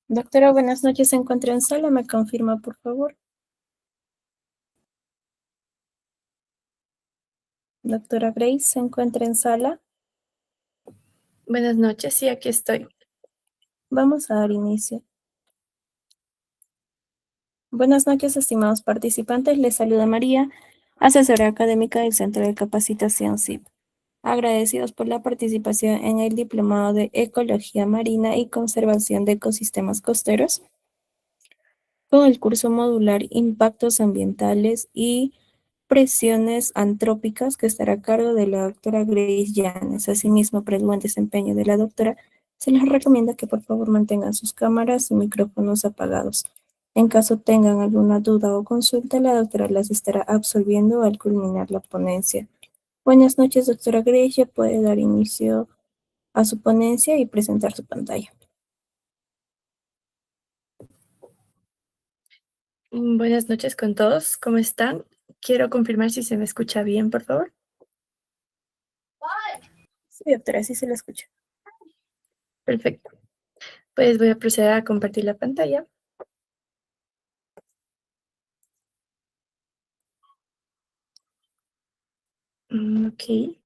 Doctora, buenas noches. ¿Se encuentra en sala? ¿Me confirma, por favor? Doctora Grace, ¿se encuentra en sala? Buenas noches, sí, aquí estoy. Vamos a dar inicio. Buenas noches, estimados participantes. Les saluda María, asesora académica del Centro de Capacitación CIP. Agradecidos por la participación en el Diplomado de Ecología Marina y Conservación de Ecosistemas Costeros con el curso modular Impactos Ambientales y Presiones Antrópicas, que estará a cargo de la doctora Grace Llanes. Asimismo, para el buen desempeño de la doctora, se les recomienda que por favor mantengan sus cámaras y micrófonos apagados. En caso tengan alguna duda o consulta, la doctora las estará absolviendo al culminar la ponencia. Buenas noches, doctora Grace. Ya puede dar inicio a su ponencia y presentar su pantalla. Buenas noches con todos, ¿cómo están? Quiero confirmar si se me escucha bien, por favor. Sí, doctora, sí se la escucha. Perfecto. Pues voy a proceder a compartir la pantalla. Ok.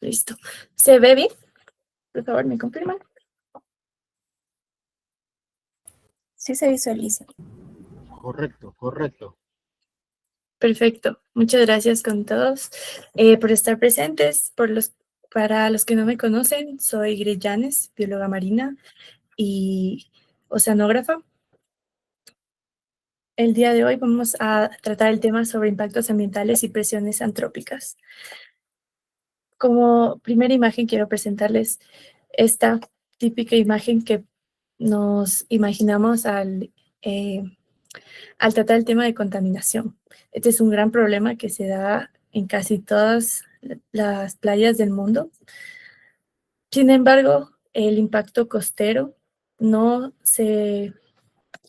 Listo. ¿Se ve bien? Por favor, ¿me confirman? Sí se visualiza. Correcto. Perfecto. Muchas gracias con todos por estar presentes. Para los que no me conocen, soy Grace Llanes, bióloga marina y oceanógrafa. El día de hoy vamos a tratar el tema sobre impactos ambientales y presiones antrópicas. Como primera imagen quiero presentarles esta típica imagen que nos imaginamos al tratar el tema de contaminación. Este es un gran problema que se da en casi todas las playas del mundo. Sin embargo, el impacto costero no se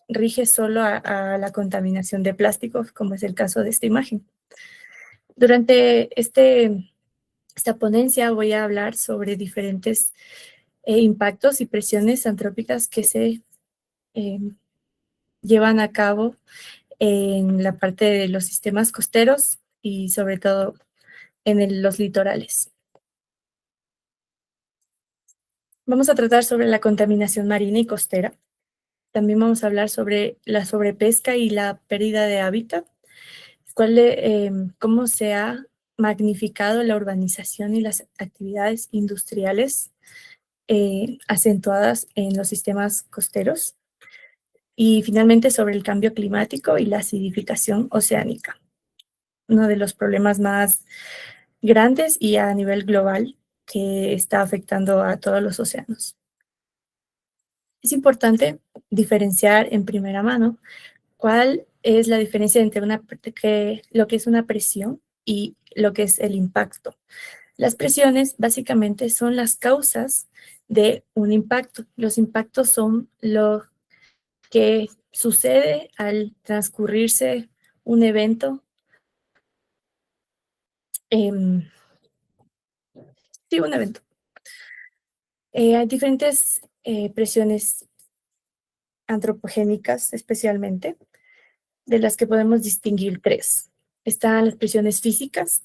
rige solo a la contaminación de plásticos, como es el caso de esta imagen. Durante esta ponencia voy a hablar sobre diferentes impactos y presiones antrópicas que se eh, llevan a cabo en la parte de los sistemas costeros y sobre todo en los litorales. Vamos a tratar sobre la contaminación marina y costera. También vamos a hablar sobre la sobrepesca y la pérdida de hábitat, cómo se ha magnificado la urbanización y las actividades industriales acentuadas en los sistemas costeros. Y finalmente sobre el cambio climático y la acidificación oceánica, uno de los problemas más grandes y a nivel global que está afectando a todos los océanos. Es importante diferenciar en primera mano cuál es la diferencia entre lo que es una presión y lo que es el impacto. Las presiones básicamente son las causas de un impacto. Los impactos son lo que sucede al transcurrirse un evento. Sí, un evento. Hay diferentes presiones antropogénicas, especialmente, de las que podemos distinguir tres. Están las presiones físicas,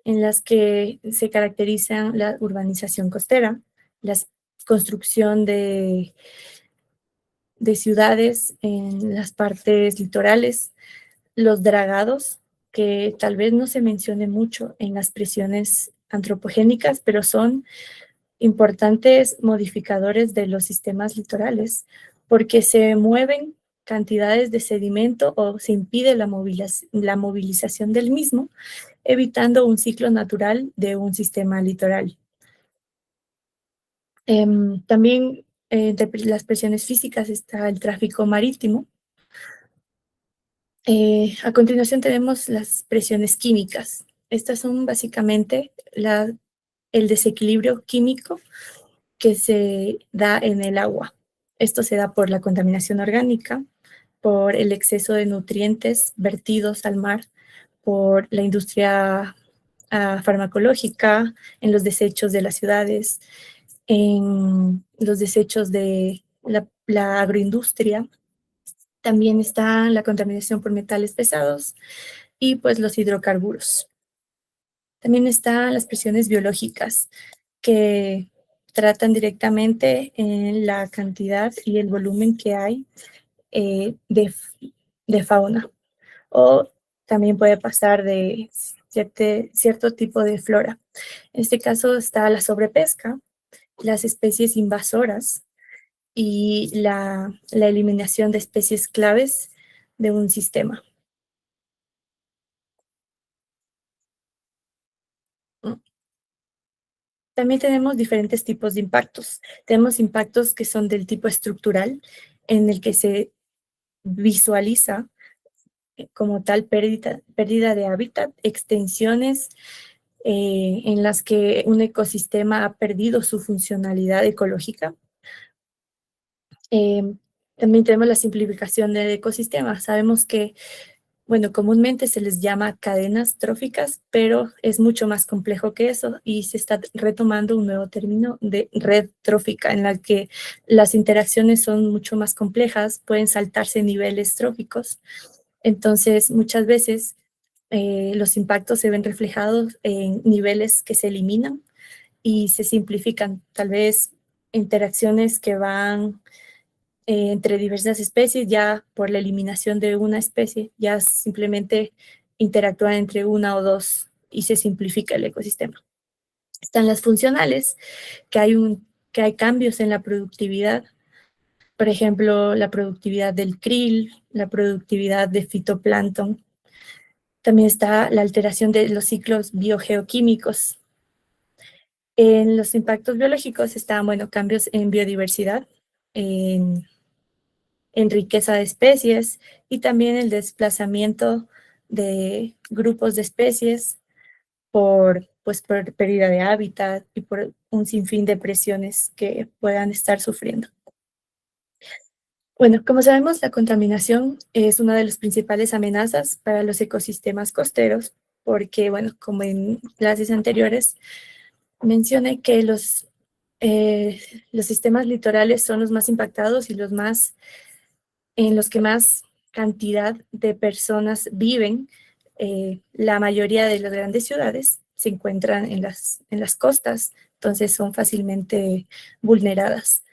en las que se caracterizan la urbanización costera, la construcción de ciudades en las partes litorales, los dragados, que tal vez no se mencione mucho en las presiones antropogénicas, pero son importantes modificadores de los sistemas litorales, porque se mueven cantidades de sedimento o se impide la movilización del mismo, evitando un ciclo natural de un sistema litoral. También entre las presiones físicas está el tráfico marítimo. A continuación tenemos las presiones químicas. Estas son básicamente el desequilibrio químico que se da en el agua. Esto se da por la contaminación orgánica, por el exceso de nutrientes vertidos al mar, por la industria farmacológica, en los desechos de las ciudades, en los desechos de la agroindustria. También está la contaminación por metales pesados y pues los hidrocarburos. También están las presiones biológicas que tratan directamente en la cantidad y el volumen que hay de fauna. O también puede pasar de cierto tipo de flora. En este caso está la sobrepesca, las especies invasoras y la eliminación de especies claves de un sistema. También tenemos diferentes tipos de impactos. Tenemos impactos que son del tipo estructural, en el que se visualiza como tal pérdida de hábitat, extensiones en las que un ecosistema ha perdido su funcionalidad ecológica. También tenemos la simplificación del ecosistema. Sabemos que, bueno, comúnmente se les llama cadenas tróficas, pero es mucho más complejo que eso y se está retomando un nuevo término de red trófica, en la que las interacciones son mucho más complejas, pueden saltarse niveles tróficos. Entonces, muchas veces los impactos se ven reflejados en niveles que se eliminan y se simplifican. Tal vez interacciones que van entre diversas especies, ya por la eliminación de una especie, ya simplemente interactúan entre una o dos y se simplifica el ecosistema. Están las funcionales, que hay cambios en la productividad, por ejemplo, la productividad del krill, la productividad de fitoplancton. También está la alteración de los ciclos biogeoquímicos. En los impactos biológicos están, bueno, cambios en biodiversidad, en riqueza de especies y también el desplazamiento de grupos de especies por pérdida de hábitat y por un sinfín de presiones que puedan estar sufriendo. Bueno, como sabemos, la contaminación es una de las principales amenazas para los ecosistemas costeros, porque, bueno, como en clases anteriores, mencioné que los sistemas litorales son los más impactados y en los que más cantidad de personas viven. La mayoría de las grandes ciudades se encuentran en las costas, entonces son fácilmente vulneradas.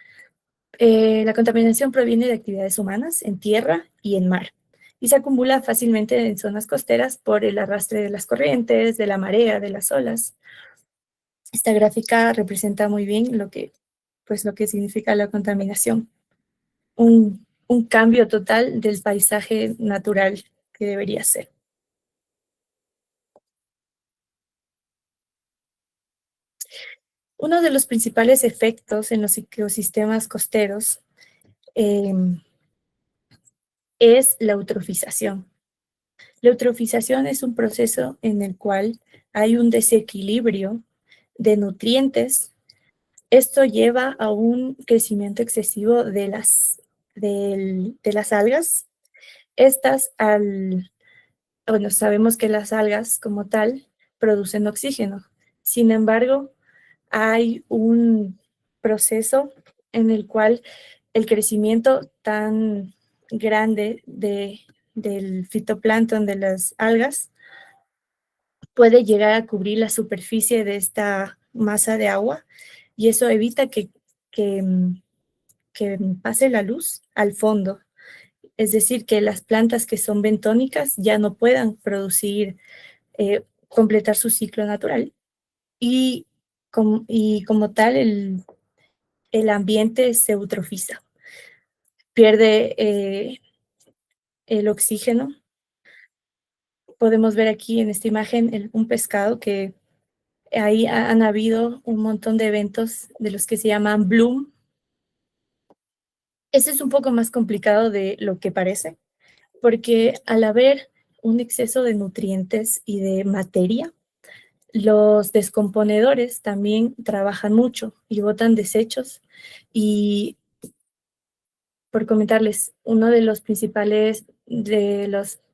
La contaminación proviene de actividades humanas en tierra y en mar y se acumula fácilmente en zonas costeras por el arrastre de las corrientes, de la marea, de las olas. Esta gráfica representa muy bien lo que significa la contaminación. Un cambio total del paisaje natural que debería ser. Uno de los principales efectos en los ecosistemas costeros es la eutrofización. La eutrofización es un proceso en el cual hay un desequilibrio de nutrientes. Esto lleva a un crecimiento excesivo de las algas. Estas, bueno, sabemos que las algas como tal producen oxígeno. Sin embargo, hay un proceso en el cual el crecimiento tan grande del fitoplancton, de las algas, puede llegar a cubrir la superficie de esta masa de agua y eso evita que, que pase la luz al fondo. Es decir, que las plantas que son bentónicas ya no puedan completar su ciclo natural y como tal el ambiente se eutrofiza, pierde el oxígeno. Podemos ver aquí en esta imagen un pescado que ahí han habido un montón de eventos de los que se llaman bloom. Ese es un poco más complicado de lo que parece, porque al haber un exceso de nutrientes y de materia, los descomponedores también trabajan mucho y botan desechos. Y por comentarles, uno de los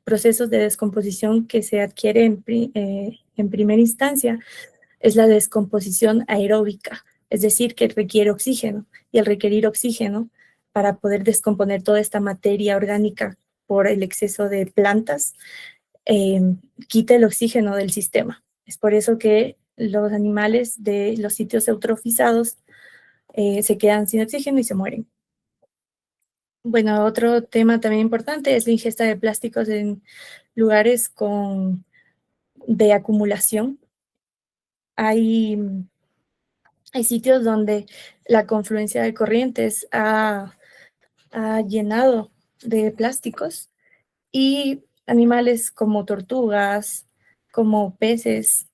procesos de descomposición que se adquiere en primera instancia es la descomposición aeróbica, es decir, que requiere oxígeno, y al requerir oxígeno para poder descomponer toda esta materia orgánica por el exceso de plantas, quita el oxígeno del sistema. Es por eso que los animales de los sitios eutrofizados se quedan sin oxígeno y se mueren. Bueno, otro tema también importante es la ingesta de plásticos en lugares de acumulación. Hay sitios donde la confluencia de corrientes ha llenado de plásticos y animales como tortugas, como peces,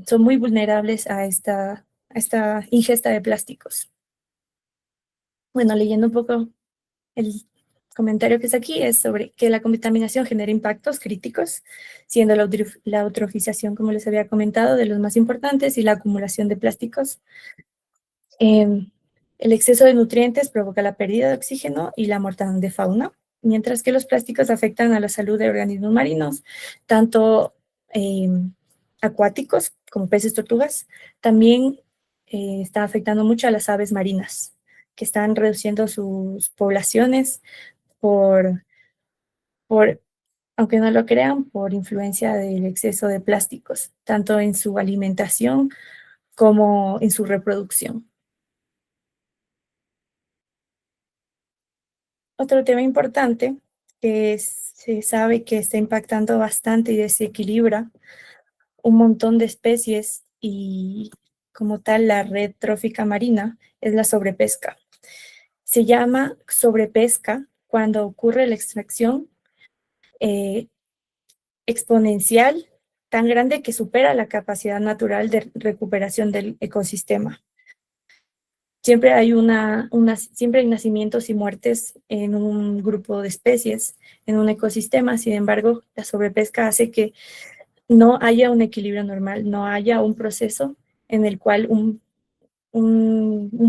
son muy vulnerables a esta ingesta de plásticos. Bueno, leyendo un poco el comentario que está aquí es sobre que la contaminación genera impactos críticos, siendo la eutrofización, como les había comentado, de los más importantes y la acumulación de plásticos. El exceso de nutrientes provoca la pérdida de oxígeno y la mortandad de fauna, mientras que los plásticos afectan a la salud de organismos marinos, tanto acuáticos como peces, tortugas. También está afectando mucho a las aves marinas, que están reduciendo sus poblaciones por, por, aunque no lo crean, por influencia del exceso de plásticos, tanto en su alimentación como en su reproducción. Otro tema importante que se sabe que está impactando bastante y desequilibra un montón de especies y como tal la red trófica marina es la sobrepesca. Se llama sobrepesca cuando ocurre la extracción eh, exponencial tan grande que supera la capacidad natural de recuperación del ecosistema. Siempre hay siempre hay nacimientos y muertes en un grupo de especies, en un ecosistema. Sin embargo, la sobrepesca hace que no haya un equilibrio normal, no haya un proceso en el cual un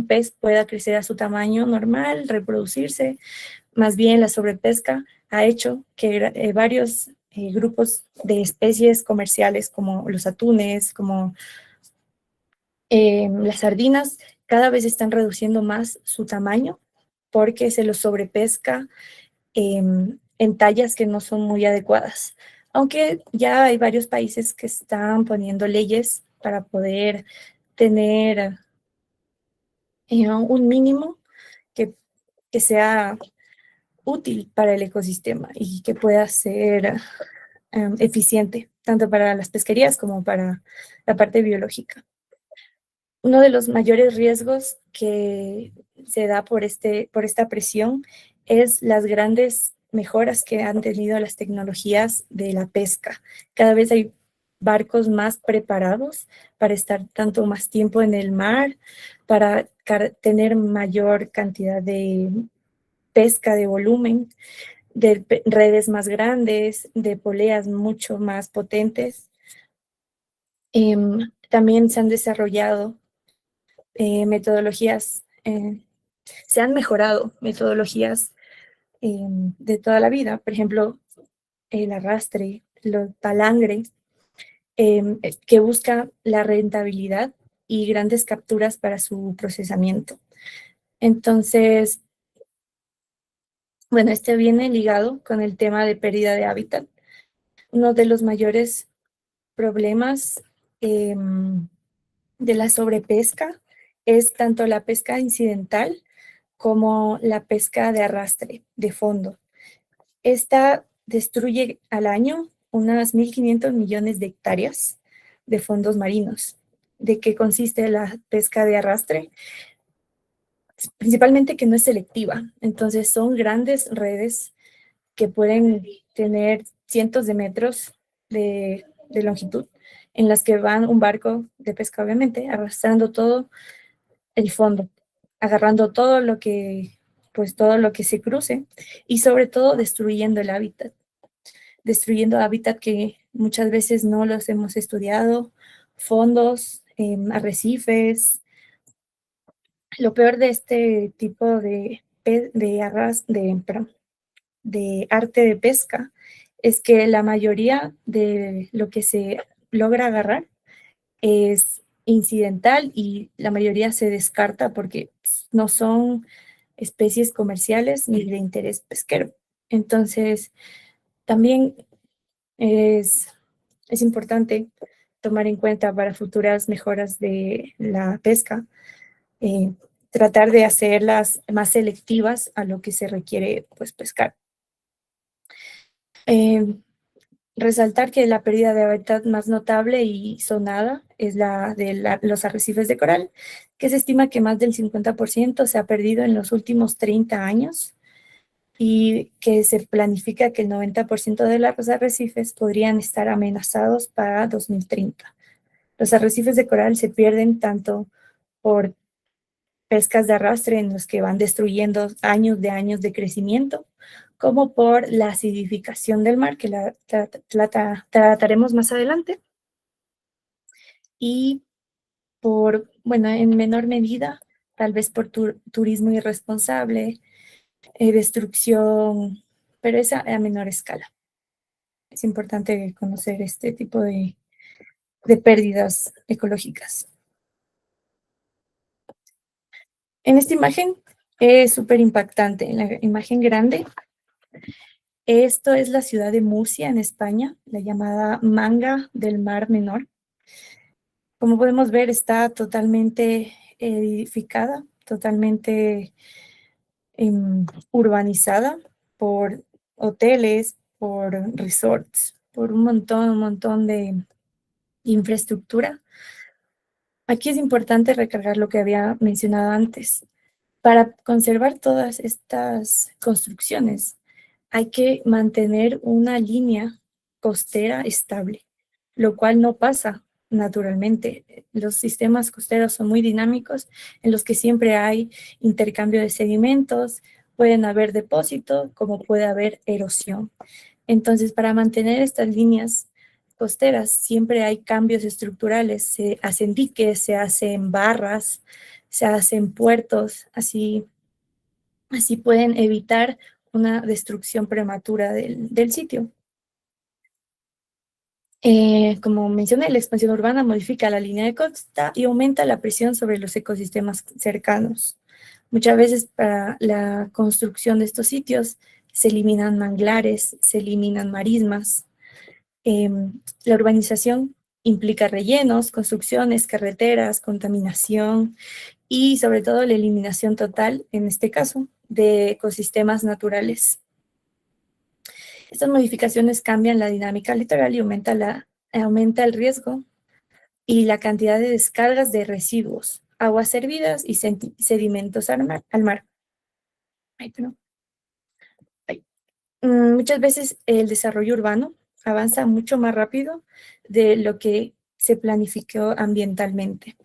pez pueda crecer a su tamaño normal, reproducirse. Más bien, la sobrepesca ha hecho que varios grupos de especies comerciales, como los atunes, como las sardinas, cada vez están reduciendo más su tamaño porque se los sobrepesca en tallas que no son muy adecuadas. Aunque ya hay varios países que están poniendo leyes para poder tener un mínimo que, que sea útil para el ecosistema y que pueda ser eficiente, tanto para las pesquerías como para la parte biológica. Uno de los mayores riesgos que se da por esta presión es las grandes mejoras que han tenido las tecnologías de la pesca. Cada vez hay barcos más preparados para estar tanto más tiempo en el mar, para tener mayor cantidad de pesca de volumen, de redes más grandes, de poleas mucho más potentes. También se han desarrollado metodologías, se han mejorado metodologías de toda la vida, por ejemplo, el arrastre, los palangres, que busca la rentabilidad y grandes capturas para su procesamiento. Entonces, bueno, este viene ligado con el tema de pérdida de hábitat. Uno de los mayores problemas de la sobrepesca es tanto la pesca incidental como la pesca de arrastre, de fondo. Esta destruye al año unas 1.500 millones de hectáreas de fondos marinos. ¿De qué consiste la pesca de arrastre? Principalmente que no es selectiva. Entonces son grandes redes que pueden tener cientos de metros de longitud, en las que van un barco de pesca, obviamente, arrastrando todo el fondo, agarrando todo lo que se cruce y sobre todo destruyendo hábitat que muchas veces no los hemos estudiado, fondos, arrecifes. Lo peor de este tipo de arte de pesca es que la mayoría de lo que se logra agarrar es incidental y la mayoría se descarta porque no son especies comerciales ni de interés pesquero. Entonces, también es, es importante tomar en cuenta para futuras mejoras de la pesca, eh, tratar de hacerlas más selectivas a lo que se requiere pues, pescar. Eh, Resaltar que la pérdida de hábitat más notable y sonada es la de los arrecifes de coral, que se estima que más del 50% se ha perdido en los últimos 30 años y que se planifica que el 90% de los arrecifes podrían estar amenazados para 2030. Los arrecifes de coral se pierden tanto por pescas de arrastre en los que van destruyendo años de crecimiento, como por la acidificación del mar, que la trataremos más adelante, y por, bueno, en menor medida, tal vez por turismo irresponsable, destrucción, pero es a menor escala. Es importante conocer este tipo de pérdidas ecológicas. En esta imagen es súper impactante. En la imagen grande, esto es la ciudad de Murcia, en España, la llamada Manga del Mar Menor. Como podemos ver, está totalmente edificada, totalmente urbanizada por hoteles, por resorts, por un montón de infraestructura. Aquí es importante recargar lo que había mencionado antes. Para conservar todas estas construcciones, hay que mantener una línea costera estable, lo cual no pasa naturalmente. Los sistemas costeros son muy dinámicos, en los que siempre hay intercambio de sedimentos, pueden haber depósitos, como puede haber erosión. Entonces, para mantener estas líneas costeras, siempre hay cambios estructurales, se hacen diques, se hacen barras, se hacen puertos, así pueden evitar una destrucción prematura del sitio. Como mencioné, la expansión urbana modifica la línea de costa y aumenta la presión sobre los ecosistemas cercanos. Muchas veces para la construcción de estos sitios se eliminan manglares, se eliminan marismas. La urbanización implica rellenos, construcciones, carreteras, contaminación y sobre todo la eliminación total, en este caso, de ecosistemas naturales. Estas modificaciones cambian la dinámica litoral y aumenta el riesgo y la cantidad de descargas de residuos, aguas servidas y sedimentos al mar. Ay, perdón. Ay. Muchas veces el desarrollo urbano avanza mucho más rápido de lo que se planificó ambientalmente.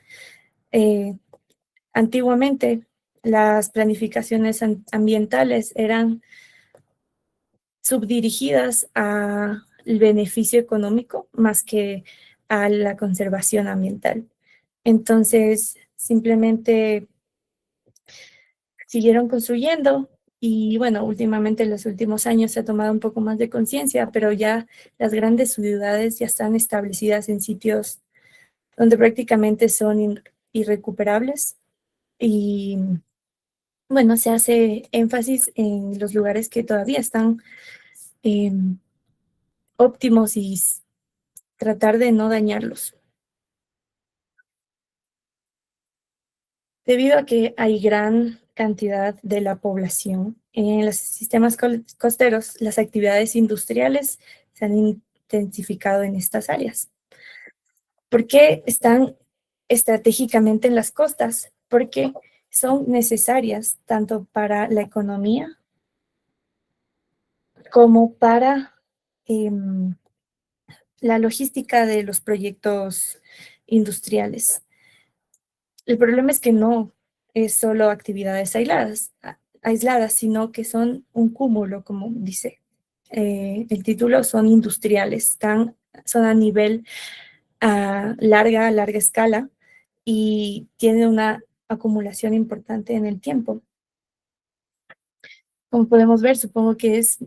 Antiguamente, las planificaciones ambientales eran subdirigidas al beneficio económico más que a la conservación ambiental. Entonces, simplemente siguieron construyendo y bueno, últimamente en los últimos años se ha tomado un poco más de conciencia, pero ya las grandes ciudades ya están establecidas en sitios donde prácticamente son irrecuperables y bueno, se hace énfasis en los lugares que todavía están óptimos y tratar de no dañarlos. Debido a que hay gran cantidad de la población en los sistemas costeros, las actividades industriales se han intensificado en estas áreas. ¿Por qué están estratégicamente en las costas? Porque son necesarias tanto para la economía como para la logística de los proyectos industriales. El problema es que no es solo actividades aisladas, sino que son un cúmulo, como dice el título, son industriales, son a nivel larga escala y tienen una acumulación importante en el tiempo. Como podemos ver, supongo que es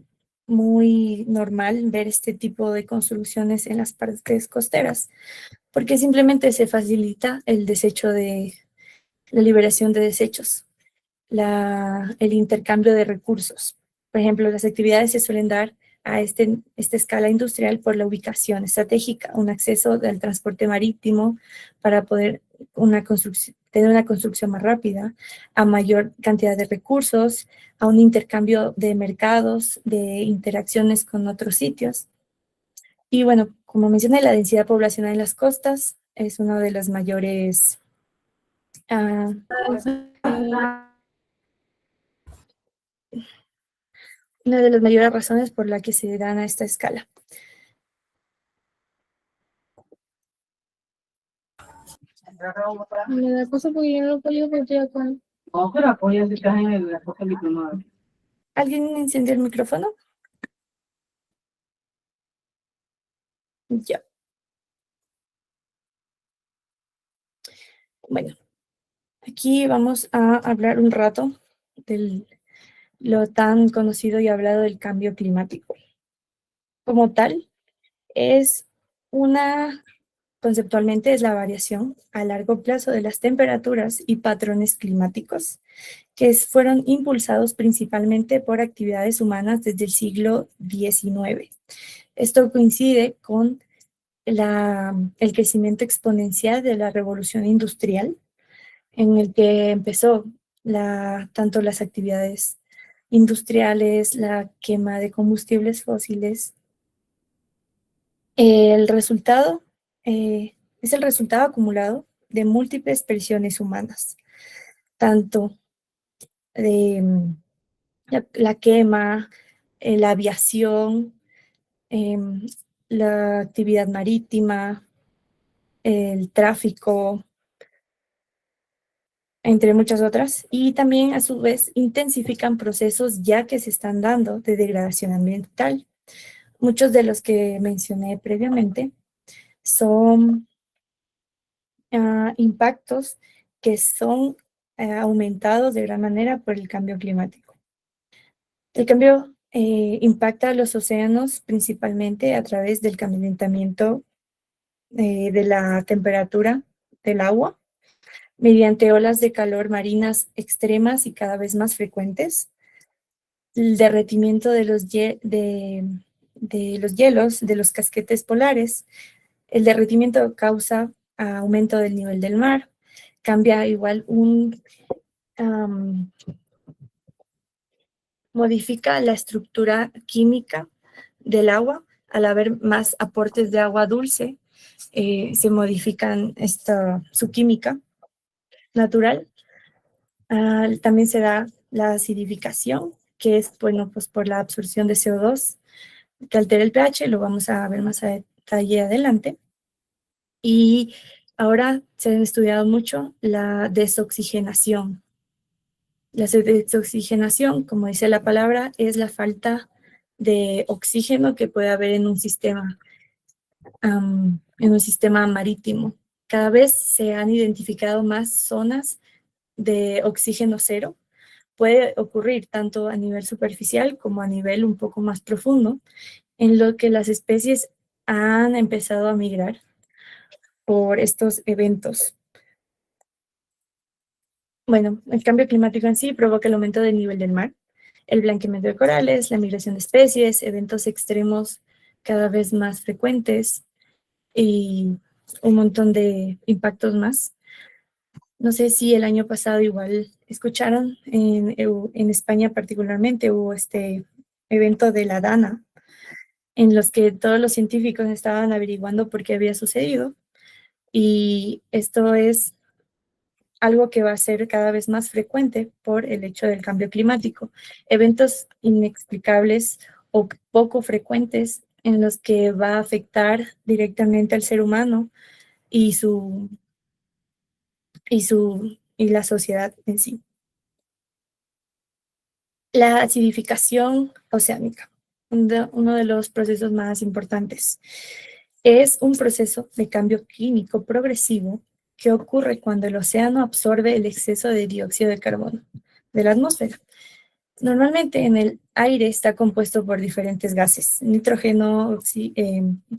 muy normal ver este tipo de construcciones en las partes costeras, porque simplemente se facilita el desecho de la liberación de desechos, el intercambio de recursos. Por ejemplo, las actividades se suelen dar a esta escala industrial por la ubicación estratégica, un acceso al transporte marítimo para poder tener una construcción más rápida, a mayor cantidad de recursos, a un intercambio de mercados, de interacciones con otros sitios. Y bueno, como mencioné, la densidad poblacional en las costas es uno de los mayores ah, una de las mayores razones por la que se dan a esta escala. Me da cosa porque yo no lo apoyo porque acá. No, pero apoya si estás en la cosa diplomada. ¿Alguien encendió el micrófono? Ya. Bueno, aquí vamos a hablar un rato de lo tan conocido y hablado del cambio climático. Como tal, es conceptualmente es la variación a largo plazo de las temperaturas y patrones climáticos que fueron impulsados principalmente por actividades humanas desde el siglo XIX. Esto coincide con el crecimiento exponencial de la revolución industrial, en el que empezó tanto las actividades industriales, la quema de combustibles fósiles. El resultado es el resultado acumulado de múltiples presiones humanas, tanto de la quema, la aviación, em, la actividad marítima, el tráfico, entre muchas otras, y también a su vez intensifican procesos ya que se están dando de degradación ambiental. Muchos de los que mencioné previamente son impactos que son aumentados de gran manera por el cambio climático. El cambio impacta a los océanos principalmente a través del calentamiento de la temperatura del agua, mediante olas de calor marinas extremas y cada vez más frecuentes, el derretimiento de los hielos de los casquetes polares. El derretimiento causa aumento del nivel del mar, cambia igual modifica la estructura química del agua. Al haber más aportes de agua dulce, se modifican su química natural. También se da la acidificación, que es, bueno, pues por la absorción de CO2, que altera el pH, lo vamos a ver más a detalle adelante. Y ahora se ha estudiado mucho la desoxigenación. La desoxigenación, como dice la palabra, es la falta de oxígeno que puede haber en un sistema marítimo. Cada vez se han identificado más zonas de oxígeno cero. Puede ocurrir tanto a nivel superficial como a nivel un poco más profundo, en lo que las especies han empezado a migrar por estos eventos. Bueno, el cambio climático en sí provoca el aumento del nivel del mar, el blanqueamiento de corales, la migración de especies, eventos extremos cada vez más frecuentes y un montón de impactos más. No sé si el año pasado igual escucharon, en España particularmente hubo este evento de la Dana, en los que todos los científicos estaban averiguando por qué había sucedido, y esto es algo que va a ser cada vez más frecuente por el hecho del cambio climático. Eventos inexplicables o poco frecuentes en los que va a afectar directamente al ser humano y la sociedad en sí. La acidificación oceánica, uno de los procesos más importantes. Es un proceso de cambio químico progresivo que ocurre cuando el océano absorbe el exceso de dióxido de carbono de la atmósfera. Normalmente en el aire está compuesto por diferentes gases, nitrógeno,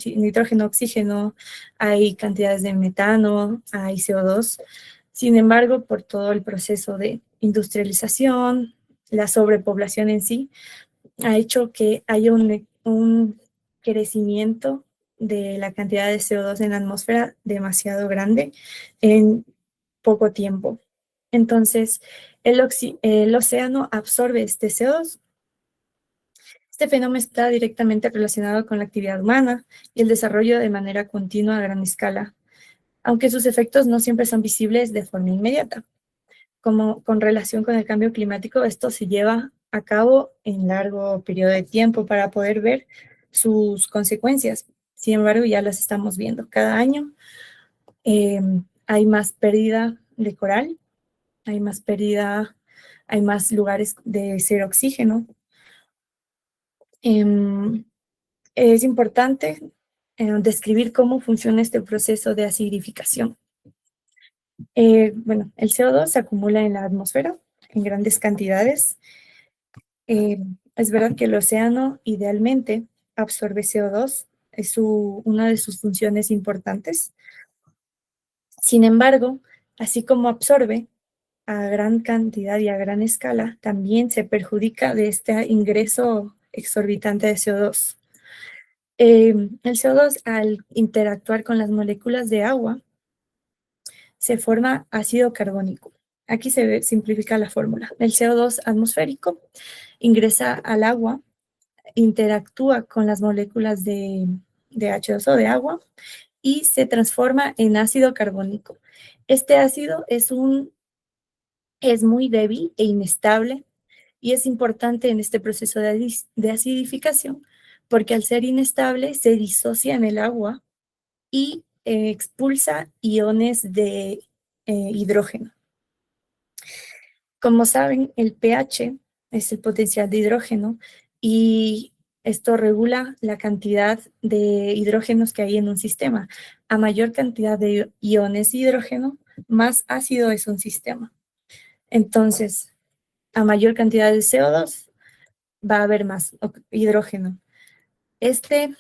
nitrógeno, oxígeno, hay cantidades de metano, hay CO2. Sin embargo, por todo el proceso de industrialización, la sobrepoblación en sí, ha hecho que haya un crecimiento de la cantidad de CO2 en la atmósfera demasiado grande en poco tiempo. Entonces, el océano absorbe este CO2. Este fenómeno está directamente relacionado con la actividad humana y el desarrollo de manera continua a gran escala, aunque sus efectos no siempre son visibles de forma inmediata. Como con relación con el cambio climático, esto se lleva a cabo en largo periodo de tiempo para poder ver sus consecuencias. Sin embargo, ya las estamos viendo. Cada año hay más pérdida de coral, hay más pérdida, hay más lugares de cero oxígeno. Es importante describir cómo funciona este proceso de acidificación. Bueno, el CO2 se acumula en la atmósfera en grandes cantidades. Es verdad que el océano idealmente absorbe CO2, es una de sus funciones importantes. Sin embargo, así como absorbe a gran cantidad y a gran escala, también se perjudica de este ingreso exorbitante de CO2. El CO2, al interactuar con las moléculas de agua, se forma ácido carbónico. Aquí se simplifica la fórmula. El CO2 atmosférico ingresa al agua, interactúa con las moléculas de H2O de agua y se transforma en ácido carbónico. Este ácido es muy débil e inestable y es importante en este proceso de acidificación porque al ser inestable se disocia en el agua y expulsa iones de hidrógeno. Como saben, el pH es el potencial de hidrógeno y esto regula la cantidad de hidrógenos que hay en un sistema. A mayor cantidad de iones de hidrógeno, más ácido es un sistema. Entonces, a mayor cantidad de CO2, va a haber más hidrógeno. Este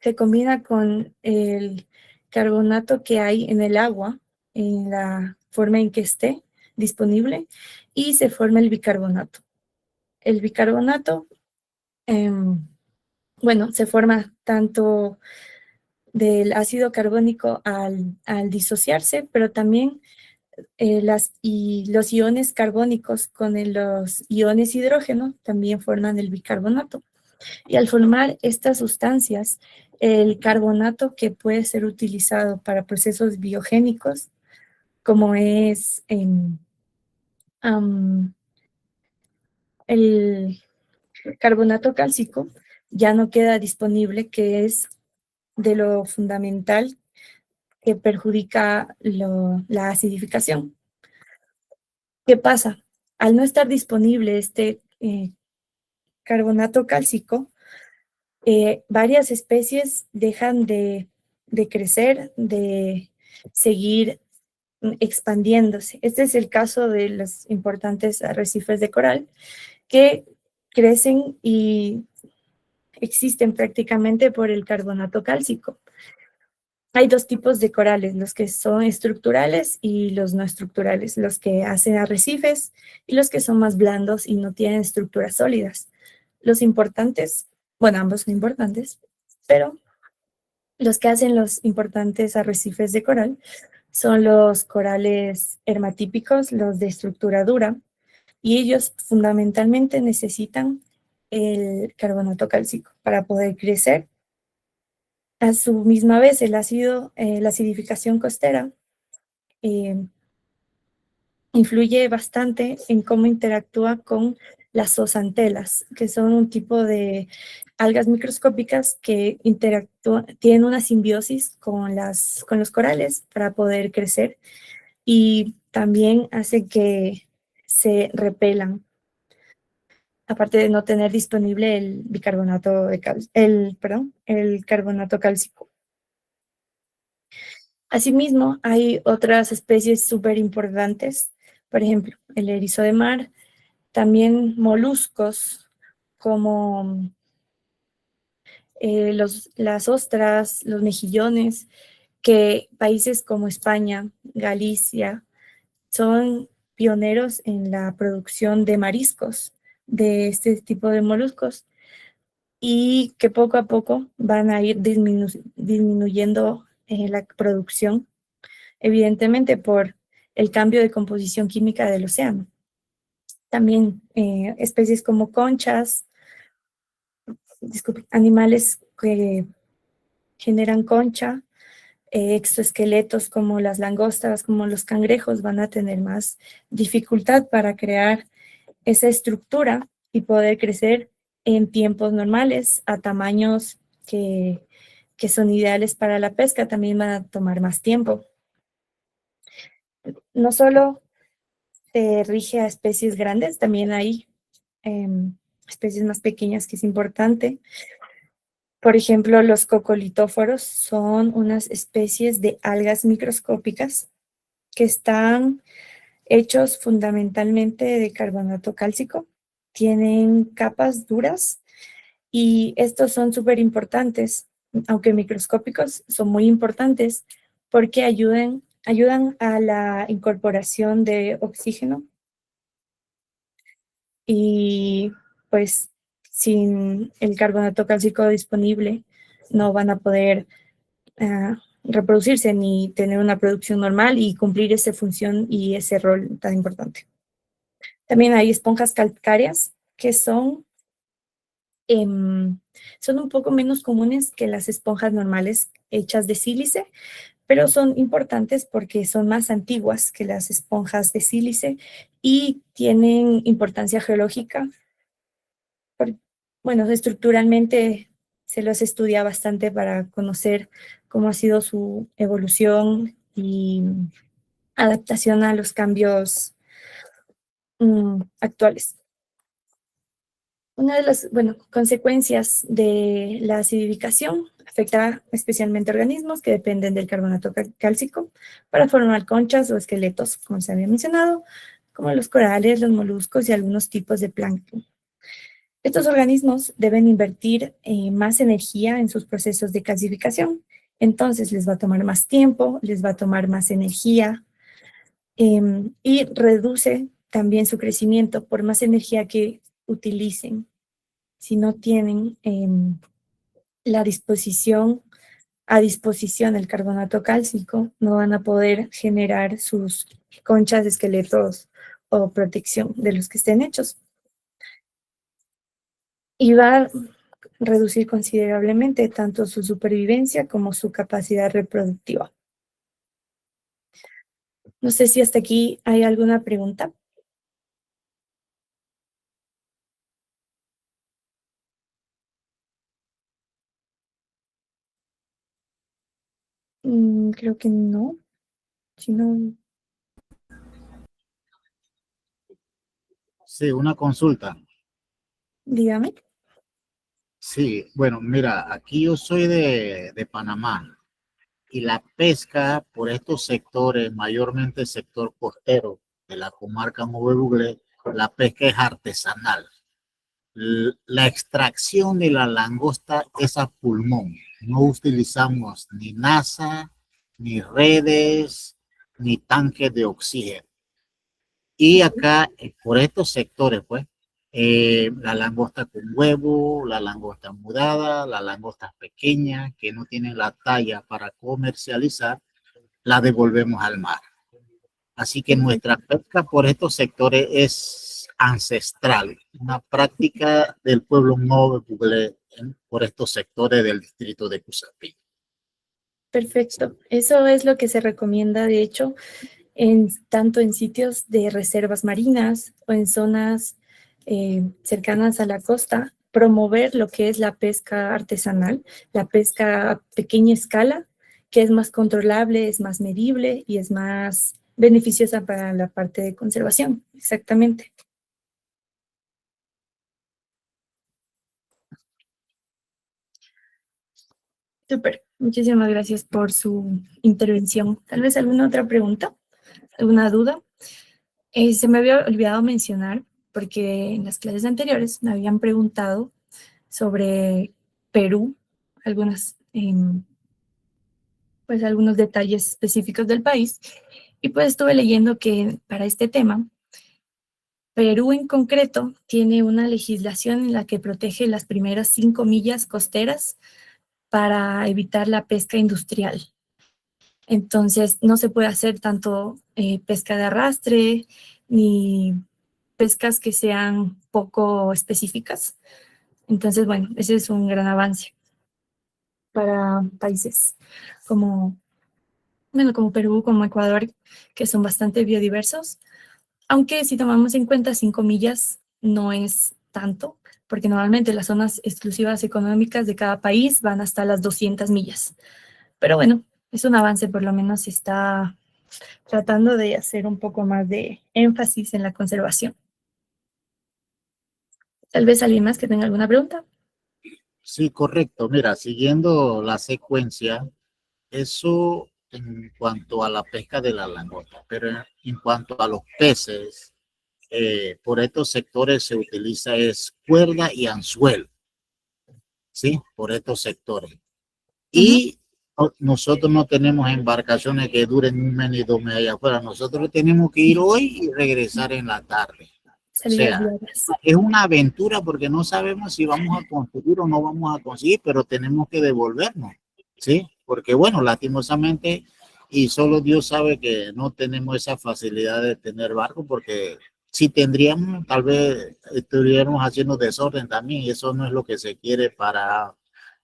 se combina con el carbonato que hay en el agua, en la forma en que esté disponible, y se forma el bicarbonato. El bicarbonato, bueno, se forma tanto del ácido carbónico al disociarse, pero también los iones carbónicos con los iones hidrógeno también forman el bicarbonato. Y al formar estas sustancias, el carbonato que puede ser utilizado para procesos biogénicos, como es el carbonato cálcico, ya no queda disponible, que es de lo fundamental que perjudica la acidificación. ¿Qué pasa? Al no estar disponible este carbonato cálcico, varias especies dejan de crecer, de seguir expandiéndose. Este es el caso de los importantes arrecifes de coral que crecen y existen prácticamente por el carbonato cálcico. Hay dos tipos de corales, los que son estructurales y los no estructurales, los que hacen arrecifes y los que son más blandos y no tienen estructuras sólidas. Los importantes, bueno, ambos son importantes, pero los que hacen los importantes arrecifes de coral son los corales hermatípicos, los de estructura dura, y ellos fundamentalmente necesitan el carbonato cálcico para poder crecer. A su misma vez, la acidificación costera influye bastante en cómo interactúa con las zooxantelas, que son un tipo de algas microscópicas que tienen una simbiosis con los corales para poder crecer y también hace que se repelan, aparte de no tener disponible el bicarbonato el carbonato cálcico. Asimismo, hay otras especies súper importantes, Por ejemplo, el erizo de mar, también moluscos como las ostras, los mejillones, que países como España, Galicia, son pioneros en la producción de mariscos, de este tipo de moluscos, y que poco a poco van a ir disminuyendo la producción, evidentemente por el cambio de composición química del océano. También especies como conchas, animales que generan concha, exoesqueletos como las langostas, como los cangrejos, van a tener más dificultad para crear esa estructura y poder crecer en tiempos normales a tamaños que son ideales para la pesca. También van a tomar más tiempo. No solo se rige a especies grandes, también hay especies más pequeñas que es importante. Por ejemplo, los cocolitóforos son unas especies de algas microscópicas que están hechos fundamentalmente de carbonato cálcico. Tienen capas duras y estos son súper importantes, aunque microscópicos, son muy importantes porque ayudan a la incorporación de oxígeno y pues sin el carbonato cálcico disponible no van a poder reproducirse ni tener una producción normal y cumplir esa función y ese rol tan importante. También hay esponjas calcáreas que son un poco menos comunes que las esponjas normales hechas de sílice, pero son importantes porque son más antiguas que las esponjas de sílice y tienen importancia geológica. Bueno, estructuralmente se los estudia bastante para conocer cómo ha sido su evolución y adaptación a los cambios actuales. Una de las consecuencias de la acidificación afecta especialmente organismos que dependen del carbonato cálcico para formar conchas o esqueletos, como se había mencionado, como los corales, los moluscos y algunos tipos de plancton. Estos organismos deben invertir más energía en sus procesos de calcificación, entonces les va a tomar más tiempo, les va a tomar más energía y reduce también su crecimiento por más energía que utilicen. Si no tienen a disposición el carbonato cálcico, no van a poder generar sus conchas, esqueletos o protección de los que estén hechos. Y va a reducir considerablemente tanto su supervivencia como su capacidad reproductiva. No sé si hasta aquí hay alguna pregunta. Creo que no. Si no, Sí, una consulta. dígame. Sí, bueno, mira, aquí yo soy de Panamá y la pesca por estos sectores, mayormente el sector costero de la comarca Nube Buglé, la pesca es artesanal. La extracción de la langosta es a pulmón. No utilizamos ni NASA, ni redes, ni tanques de oxígeno. Y acá, por estos sectores, pues, la langosta con huevo, la langosta mudada, la langosta pequeña, que no tienen la talla para comercializar, la devolvemos al mar. Así que nuestra pesca por estos sectores es ancestral, una práctica del pueblo Nove Buglé por estos sectores del distrito de Cusapí. Perfecto. Eso es lo que se recomienda, de hecho, tanto en sitios de reservas marinas o en zonas cercanas a la costa, promover lo que es la pesca artesanal, la pesca a pequeña escala, que es más controlable, es más medible y es más beneficiosa para la parte de conservación. Exactamente. Súper. Muchísimas gracias por su intervención. Tal vez alguna otra pregunta, alguna duda. Se me había olvidado mencionar, porque en las clases anteriores me habían preguntado sobre Perú, pues algunos detalles específicos del país, y pues estuve leyendo que para este tema, Perú en concreto tiene una legislación en la que protege las primeras 5 millas costeras para evitar la pesca industrial. Entonces, no se puede hacer tanto pesca de arrastre ni pescas que sean poco específicas. Entonces, bueno, ese es un gran avance para países como, bueno, como Perú, como Ecuador, que son bastante biodiversos. Aunque si tomamos en cuenta 5 millas, no es tanto, porque normalmente las zonas exclusivas económicas de cada país van hasta las 200 millas. Pero bueno, es un avance, por lo menos se está tratando de hacer un poco más de énfasis en la conservación. Tal vez alguien más que tenga alguna pregunta. Sí, correcto. Mira, siguiendo la secuencia, eso en cuanto a la pesca de la langosta, pero en cuanto a los peces, por estos sectores se utiliza es cuerda y anzuelo, ¿sí? Por estos sectores. Y nosotros no tenemos embarcaciones que duren un mes ni 2 meses allá afuera. Nosotros tenemos que ir hoy y regresar en la tarde. O Salidas sea, diarias. es una aventura porque no sabemos si vamos a conseguir o no vamos a conseguir, pero tenemos que devolvernos, ¿sí? Porque bueno, lastimosamente, y solo Dios sabe que no tenemos esa facilidad de tener barco porque si tendríamos, tal vez estuviéramos haciendo desorden también y eso no es lo que se quiere para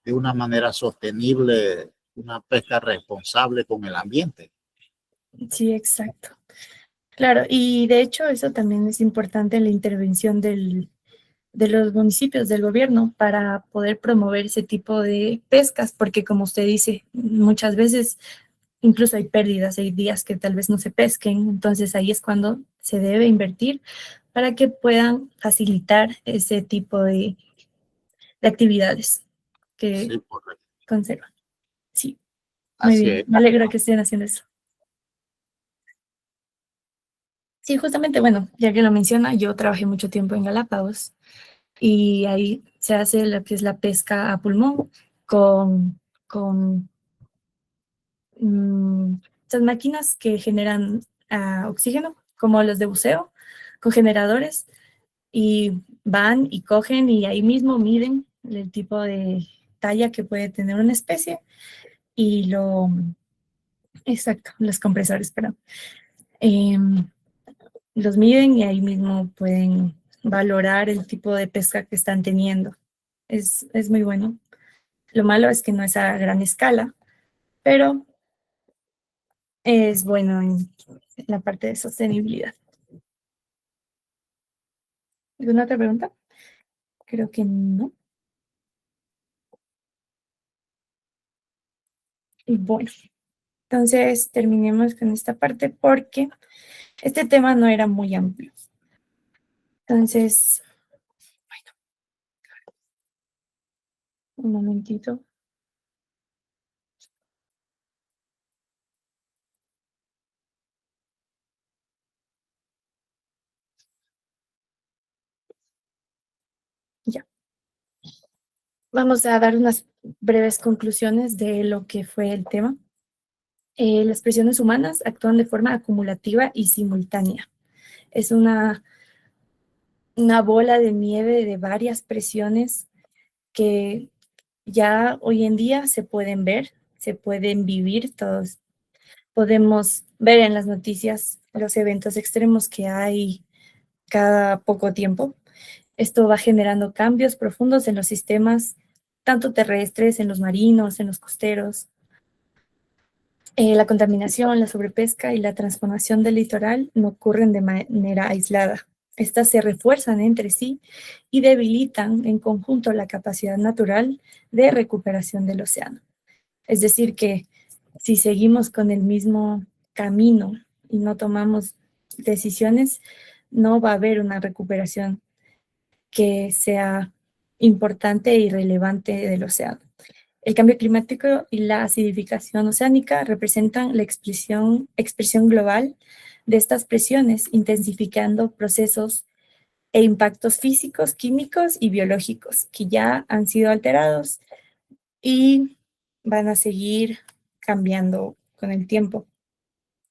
de una manera sostenible, una pesca responsable con el ambiente. Sí, exacto. Claro, y de hecho eso también es importante en la intervención de los municipios, del gobierno, para poder promover ese tipo de pescas, porque como usted dice, muchas veces incluso hay pérdidas, hay días que tal vez no se pesquen, entonces ahí es cuando se debe invertir para que puedan facilitar ese tipo de actividades que Sí, correcto. conservan. Sí, muy Así bien, es. me alegra que estén haciendo eso. Sí, justamente, bueno, ya que lo menciona, yo trabajé mucho tiempo en Galápagos y ahí se hace lo que es la pesca a pulmón con estas máquinas que generan oxígeno, como los de buceo, con generadores, y van y cogen y ahí mismo miden el tipo de talla que puede tener una especie y exacto, los compresores, perdón. Em, los miden y ahí mismo pueden valorar el tipo de pesca que están teniendo. Es muy bueno. Lo malo es que no es a gran escala, pero es bueno en la parte de sostenibilidad. ¿Alguna otra pregunta? Creo que no. Y bueno, entonces terminemos con esta parte porque este tema no era muy amplio. Entonces, un momentito. Ya. Vamos a dar unas breves conclusiones de lo que fue el tema. Las presiones humanas actúan de forma acumulativa y simultánea. Es una bola de nieve de varias presiones que ya hoy en día se pueden ver, se pueden vivir, todos podemos ver en las noticias los eventos extremos que hay cada poco tiempo. Esto va generando cambios profundos en los sistemas, tanto terrestres, en los marinos, en los costeros. La contaminación, la sobrepesca y la transformación del litoral no ocurren de manera aislada. Estas se refuerzan entre sí y debilitan en conjunto la capacidad natural de recuperación del océano. Es decir, que si seguimos con el mismo camino y no tomamos decisiones, no va a haber una recuperación que sea importante y relevante del océano. El cambio climático y la acidificación oceánica representan la expresión global de estas presiones, intensificando procesos e impactos físicos, químicos y biológicos que ya han sido alterados y van a seguir cambiando con el tiempo.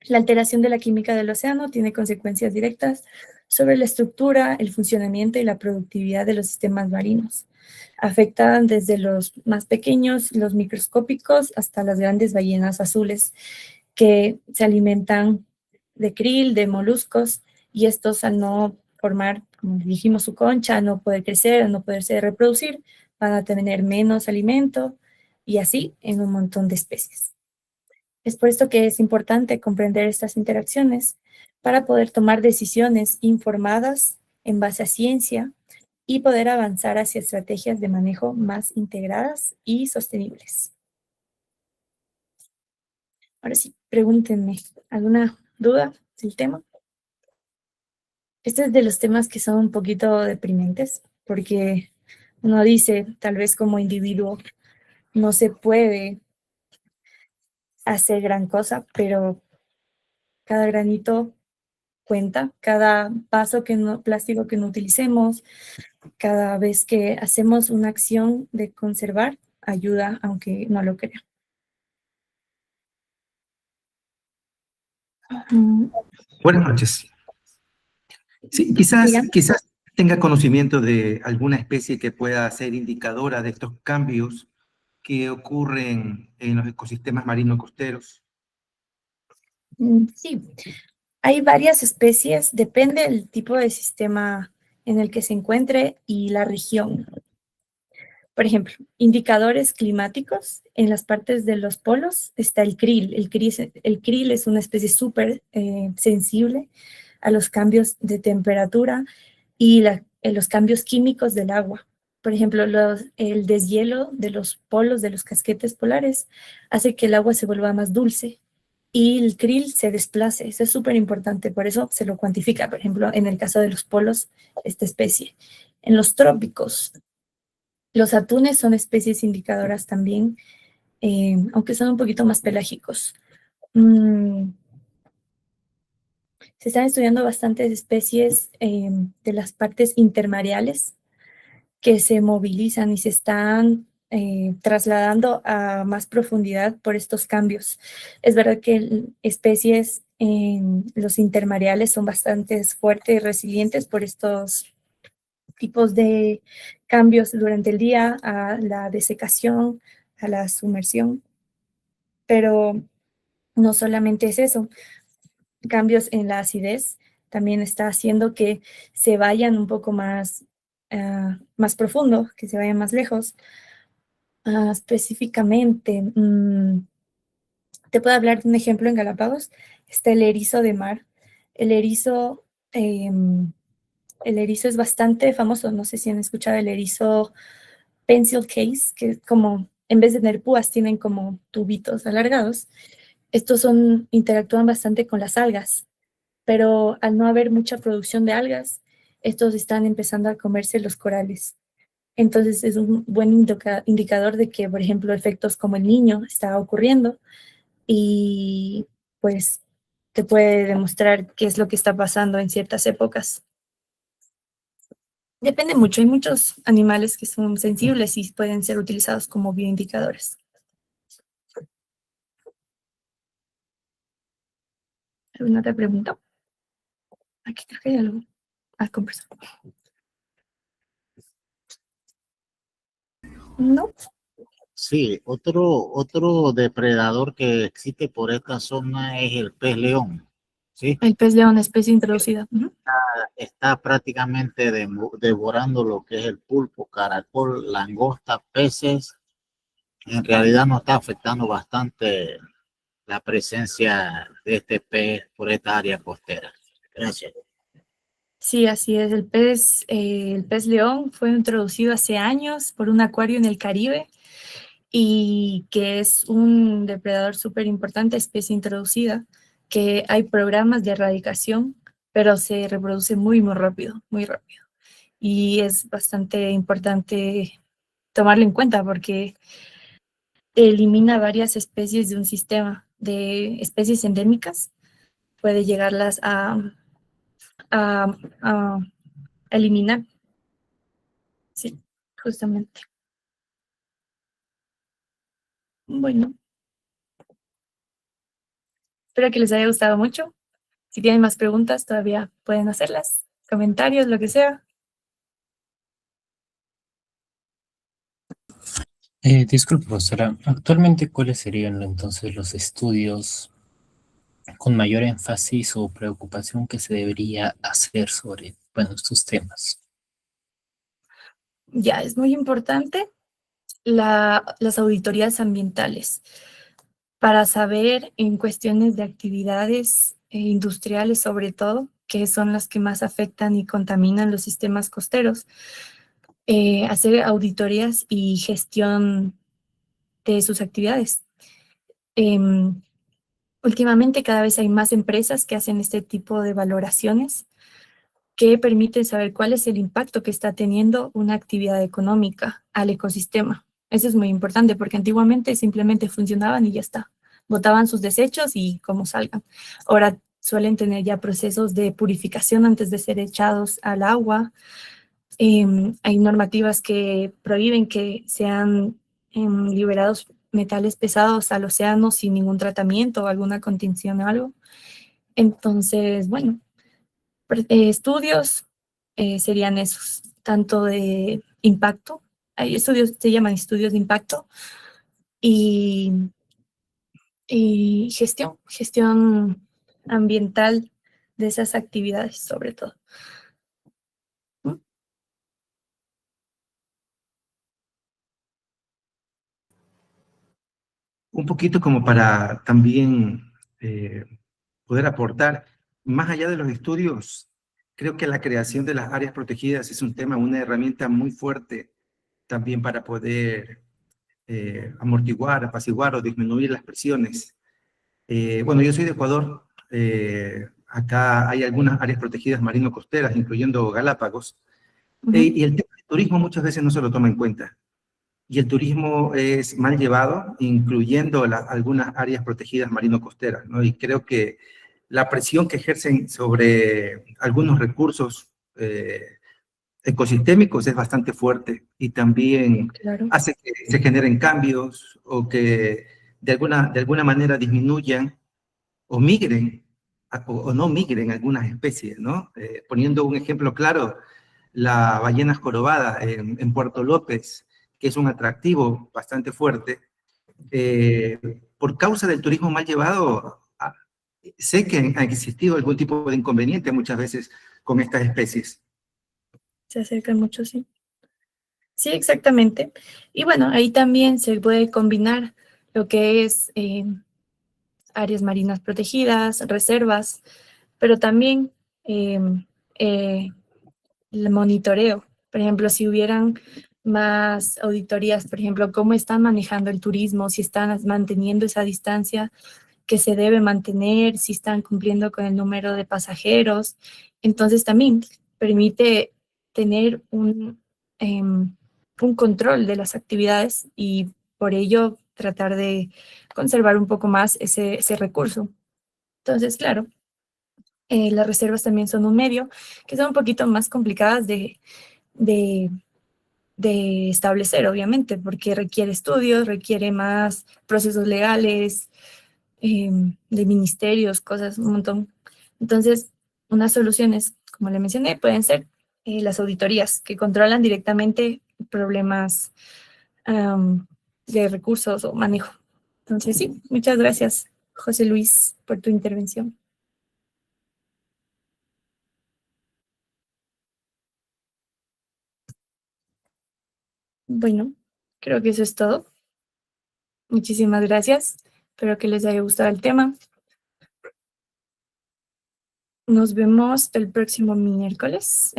La alteración de la química del océano tiene consecuencias directas sobre la estructura, el funcionamiento y la productividad de los sistemas marinos. Afectan desde los más pequeños, los microscópicos, hasta las grandes ballenas azules que se alimentan de krill, de moluscos, y estos al no formar, como dijimos, su concha, al no poder crecer, al no poderse reproducir, van a tener menos alimento y así en un montón de especies. Es por esto que es importante comprender estas interacciones para poder tomar decisiones informadas en base a ciencia y poder avanzar hacia estrategias de manejo más integradas y sostenibles. Ahora sí, pregúntenme, ¿alguna duda del tema? Este es de los temas que son un poquito deprimentes, porque uno dice, tal vez como individuo, no se puede hacer gran cosa, pero cada granito cuenta, cada vaso plástico que no utilicemos, cada vez que hacemos una acción de conservar, ayuda, aunque no lo crea. Buenas noches. Sí, quizás tenga conocimiento de alguna especie que pueda ser indicadora de estos cambios que ocurren en los ecosistemas marinos costeros. Sí, hay varias especies, depende del tipo de sistema en el que se encuentre y la región. Por ejemplo, indicadores climáticos, en las partes de los polos está el krill. El krill es una especie súper sensible a los cambios de temperatura y los cambios químicos del agua. Por ejemplo, el deshielo de los polos, de los casquetes polares, hace que el agua se vuelva más dulce y el krill se desplace. Eso es súper importante, por eso se lo cuantifica, por ejemplo, en el caso de los polos, esta especie. En los trópicos, los atunes son especies indicadoras también, aunque son un poquito más pelágicos. Se están estudiando bastantes especies de las partes intermareales que se movilizan y se están trasladando a más profundidad por estos cambios. Es verdad que especies en los intermareales son bastante fuertes y resilientes por estos tipos de cambios durante el día, a la desecación, a la sumersión, pero no solamente es eso, cambios en la acidez también está haciendo que se vayan un poco más, más profundo, que se vayan más lejos. Específicamente, te puedo hablar de un ejemplo en Galápagos, está el erizo de mar. El erizo es bastante famoso, no sé si han escuchado el erizo pencil case, que es como, en vez de tener púas, tienen como tubitos alargados. Estos interactúan bastante con las algas, pero al no haber mucha producción de algas, estos están empezando a comerse los corales. Entonces es un buen indicador de que, por ejemplo, efectos como el Niño está ocurriendo y pues te puede demostrar qué es lo que está pasando en ciertas épocas. Depende mucho, hay muchos animales que son sensibles y pueden ser utilizados como bioindicadores. ¿Alguna otra pregunta? Aquí creo que hay algo. Conversar. ¿No? Sí, otro depredador que existe por esta zona es el pez león. ¿Sí? El pez león, especie introducida. Está prácticamente devorando lo que es el pulpo, caracol, langosta, peces. En realidad nos está afectando bastante la presencia de este pez por esta área costera. Gracias. Sí, así es. El pez león fue introducido hace años por un acuario en el Caribe y que es un depredador súper importante, especie introducida, que hay programas de erradicación, pero se reproduce muy, muy rápido, muy rápido. Y es bastante importante tomarlo en cuenta porque elimina varias especies de un sistema de especies endémicas puede llegarlas a eliminar. Sí, justamente. Bueno, espero que les haya gustado mucho. Si tienen más preguntas, todavía pueden hacerlas, comentarios, lo que sea. Disculpe, profesora, actualmente, ¿cuáles serían entonces los estudios con mayor énfasis o preocupación que se debería hacer sobre, bueno, estos temas? Ya, es muy importante las auditorías ambientales para saber en cuestiones de actividades industriales, sobre todo, que son las que más afectan y contaminan los sistemas costeros, hacer auditorías y gestión de sus actividades. Últimamente cada vez hay más empresas que hacen este tipo de valoraciones que permiten saber cuál es el impacto que está teniendo una actividad económica al ecosistema. Eso es muy importante porque antiguamente simplemente funcionaban y ya está. Botaban sus desechos y como salgan. Ahora suelen tener ya procesos de purificación antes de ser echados al agua. Hay normativas que prohíben que sean liberados metales pesados al océano sin ningún tratamiento o alguna contención o algo. Entonces, bueno, estudios serían esos, tanto de impacto, hay estudios, se llaman estudios de impacto, y, y gestión ambiental de esas actividades, sobre todo. ¿Mm? Un poquito como para también poder aportar, más allá de los estudios, creo que la creación de las áreas protegidas es un tema, una herramienta muy fuerte también para poder amortiguar, apaciguar o disminuir las presiones. Bueno, yo soy de Ecuador, acá hay algunas áreas protegidas marino-costeras, incluyendo Galápagos, y el tema del turismo muchas veces no se lo toma en cuenta. Y el turismo es mal llevado, incluyendo algunas áreas protegidas marino-costeras, ¿no? Y creo que la presión que ejercen sobre algunos recursos ecosistémicos es bastante fuerte y también Claro. hace que se generen cambios o que de alguna manera disminuyan o migren o no migren algunas especies, ¿no? Poniendo un ejemplo claro, la ballena jorobada en Puerto López, que es un atractivo bastante fuerte, por causa del turismo mal llevado, sé que ha existido algún tipo de inconveniente muchas veces con estas especies. Se acercan mucho, sí. Sí, exactamente. Y bueno, ahí también se puede combinar lo que es áreas marinas protegidas, reservas, pero también eh, eh, el monitoreo. Por ejemplo, si hubieran más auditorías, por ejemplo, cómo están manejando el turismo, si están manteniendo esa distancia que se debe mantener, si están cumpliendo con el número de pasajeros. Entonces también permite tener un control de las actividades y por ello tratar de conservar un poco más ese recurso. Entonces, claro, las reservas también son un medio que son un poquito más complicadas de, de establecer, obviamente, porque requiere estudios, requiere más procesos legales, de ministerios, cosas, un montón. Entonces, unas soluciones, como le mencioné, pueden ser las auditorías, que controlan directamente problemas de recursos o manejo. Entonces, sí, muchas gracias, José Luis, por tu intervención. Bueno, creo que eso es todo. Muchísimas gracias. Espero que les haya gustado el tema. Nos vemos el próximo viernes,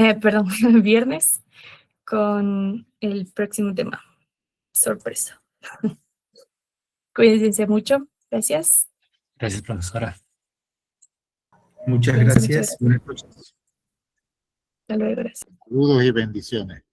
con el próximo tema. Sorpresa. Cuídense mucho. Gracias. Gracias, profesora. Muchas Cuídense, muchas gracias. gracias. Buenas noches. Hasta luego, gracias. Saludos y bendiciones.